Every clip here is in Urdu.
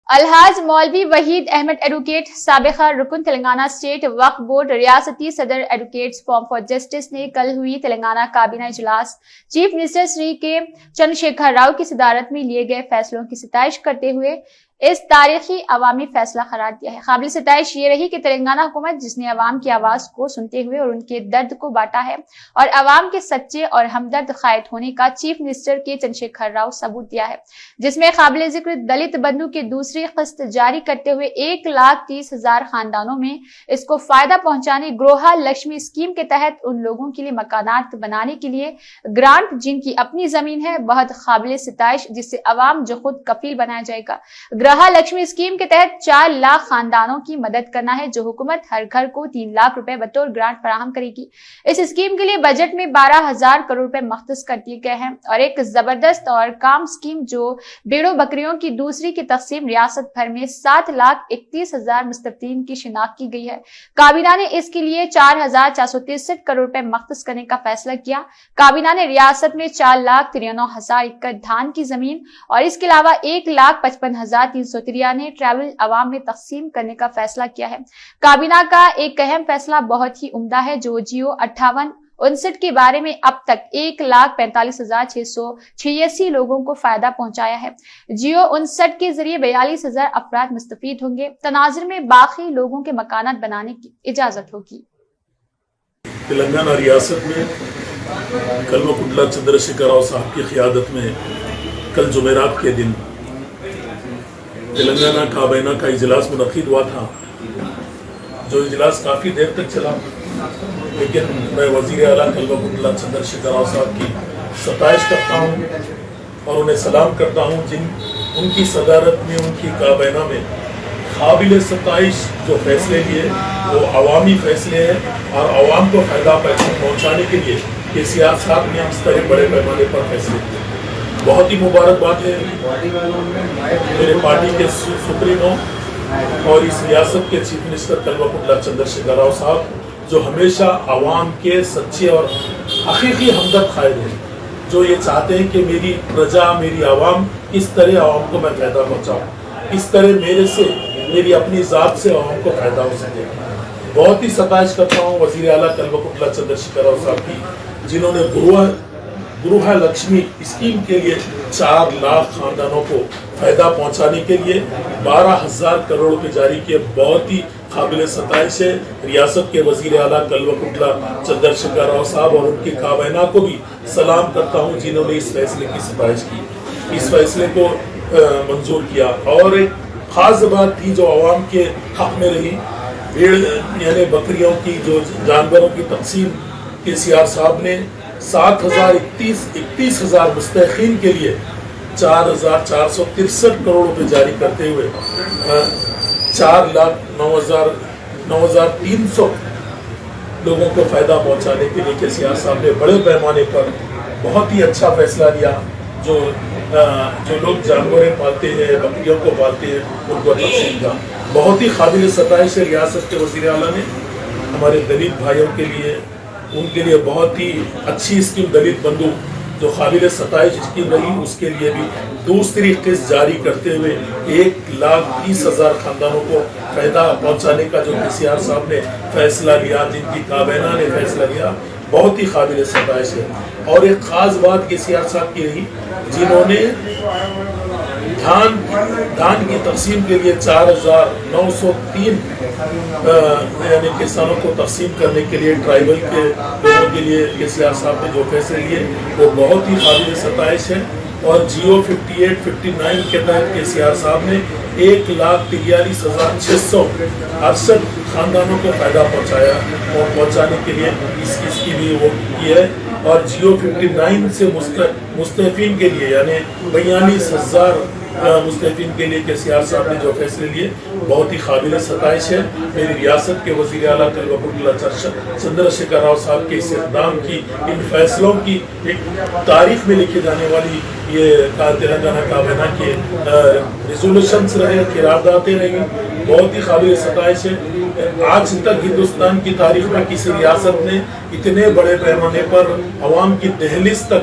الحاج مولوی وحید احمد ایڈوکیٹ سابقہ رکن تلنگانہ اسٹیٹ وقف بورڈ ریاستی صدر ایڈوکیٹس فورم فار جسٹس نے کل ہوئی تلنگانہ کابینہ اجلاس چیف منسٹر شری کے چندرشیکھر راؤ کی صدارت میں لیے گئے فیصلوں کی ستائش کرتے ہوئے اس تاریخی عوامی فیصلہ قرار دیا ہے۔ قابل ستائش یہ رہی کہ تلنگانہ حکومت جس نے عوام کی آواز کو سنتے ہوئے اور ان کے درد کو بانٹا ہے اور عوام کے سچے اور ہمدرد قائد ہونے کا چیف منسٹر کے چندرشیکھر راؤ ثبوت دیا ہے، جس میں قابل ذکر دلت بندھو کی دوسری قسط جاری کرتے ہوئے 1,30,000 خاندانوں میں اس کو فائدہ پہنچانے گروہ لکشمی اسکیم کے تحت ان لوگوں کے لیے مکانات بنانے کے لیے گرانٹ جن کی اپنی زمین ہے، بہت قابل ستائش، جس سے عوام جو خود کفیل بنایا جائے گا۔ گرہ لکشمی اسکیم کے تحت 4 لاکھ خاندانوں کی مدد کرنا ہے، جو حکومت ہر گھر کو 3 لاکھ روپے بطور گرانٹ فراہم کرے گی۔ اس اسکیم کے لیے بجٹ میں 12,000 کروڑ روپے مختص کر دیے گئے ہیں اور ایک زبردست اور کام اسکیم جو بیڑوں بکریوں کی دوسری کی تقسیم ریاست بھر میں 7,31,000 مستفیدین کی شناخت کی گئی ہے۔ کابینہ نے اس کے لیے 4,463 کروڑ روپے مختص کرنے کا فیصلہ کیا۔ کابینہ نے ریاست میں 4,93,000 ایکڑ دھان کی زمین اور اس کے علاوہ 1,55,393 ٹریول عوام میں تقسیم کرنے کا فیصلہ کیا ہے۔ کابینہ کا ایک اہم فیصلہ بہت ہی عمدہ ہے جو جیو 5859 کے بارے میں اب تک 1,45,686 لوگوں کو فائدہ پہنچایا ہے۔ جیو 59 کے ذریعے 42,000 افراد مستفید ہوں گے۔ تناظر میں باقی لوگوں کے مکانات بنانے کی اجازت ہوگی۔ تلنگانہ ریاست میں کلوکنٹلا چندرشیکھر راؤ صاحب کی قیادت میں کل جمعرات کے دن تلنگانہ کابینہ کا اجلاس منعقد ہوا تھا، جو اجلاس کافی دیر تک چلا، لیکن میں وزیر اعلیٰ کلوکنٹلا چندرشیکھر راؤ صاحب کی ستائش کرتا ہوں اور انہیں سلام کرتا ہوں جن ان کی صدارت میں ان کی کابینہ میں قابل ستائش جو فیصلے لیے وہ عوامی فیصلے ہیں اور عوام کو فائدہ پہنچانے کے لیے KCR صاحب نے اس طرح بڑے پیمانے پر فیصلے کیے۔ بہت ہی مبارکباد ہے میرے پارٹی کے سپریمو اور اس ریاست کے چیف منسٹر کلوکنٹلا چندرشیکھر راؤ صاحب جو ہمیشہ عوام کے سچے اور حقیقی ہمدرد قائد ہیں، جو یہ چاہتے ہیں کہ میری پرجا میری عوام اس طرح عوام کو میں فائدہ پہنچاؤں، اس طرح میری اپنی ذات سے عوام کو فائدہ ہو سکے۔ بہت ہی ستائش کرتا ہوں وزیر اعلیٰ کلوکنٹلا چندرشیکھر راؤ صاحب کی، جنہوں نے گروہ لکشمی اسکیم کے لیے 4 لاکھ خاندانوں کو فائدہ پہنچانے کے لیے 12,000 کروڑ روپے جاری کیے۔ بہت ہی قابل ستائش ہے۔ ریاست کے وزیر اعلیٰ کلوکنٹلا چندرشیکھر راؤ صاحب اور ان کی کابینہ کو بھی سلام کرتا ہوں جنہوں نے اس فیصلے کی ستائش کی، اس فیصلے کو منظور کیا۔ اور ایک خاص بات تھی جو عوام کے حق میں رہی، بھیڑ یعنی بکریوں کی جو جانوروں کی تقسیم KCR صاحب نے 7,31,000 مستحقین کے لیے 4,463 کروڑ روپے جاری کرتے ہوئے 4,09,300 لوگوں کو فائدہ پہنچانے کے لیے KCR صاحب نے بڑے پیمانے پر بہت ہی اچھا فیصلہ لیا۔ جو لوگ جانوریں پالتے ہیں، بکریوں کو پالتے ہیں، ان کو تقسیم کا بہت ہی قابل ستائش ہے۔ ریاست کے وزیر اعلیٰ نے ہمارے دلت بھائیوں کے لیے ان کے لیے بہت ہی اچھی اسکیم دلت بندھو جو قابل ستائش اسکیم رہی، اس کے لیے بھی دوسری قسط جاری کرتے ہوئے 1,30,000 خاندانوں کو فائدہ پہنچانے کا جو KCR صاحب نے فیصلہ لیا، جن کی کابینہ نے فیصلہ لیا، بہت ہی قابل ستائش ہے۔ اور ایک خاص بات KCR صاحب کی رہی، جنہوں نے دھان کی تقسیم کے لیے 4,903 یعنی کسانوں کو تقسیم کرنے کے لیے ٹرائبل کے لوگوں کے لیے KCR صاحب نے جو فیصلے لیے وہ بہت ہی قابل ستائش ہے۔ اور جیو 5859 کے تحت KCR صاحب نے 1,43,668 خاندانوں کو فائدہ پہنچایا اور پہنچانے کے لیے اس کی بھی وہ کی ہے۔ اور جیو 59 سے مستحقین کے لیے یعنی 42,000 مستحقین کے لیے KCR صاحب نے جو فیصلے لیے بہت ہی قابل ستائش ہے۔ میری ریاست کے وزیر اعلیٰ کلوکنٹلا چندرشیکھر راؤ صاحب کے اس اقدام کی، ان فیصلوں کی ایک تاریخ میں لکھی جانے والی یہ تلنگانہ کابینہ کے ریزولوشنز رہے، قراردادیں رہی، بہت ہی قابل ستائش ہے۔ آج تک ہندوستان کی تاریخ میں کسی ریاست نے اتنے بڑے پیمانے پر عوام کی دہلیز تک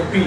MP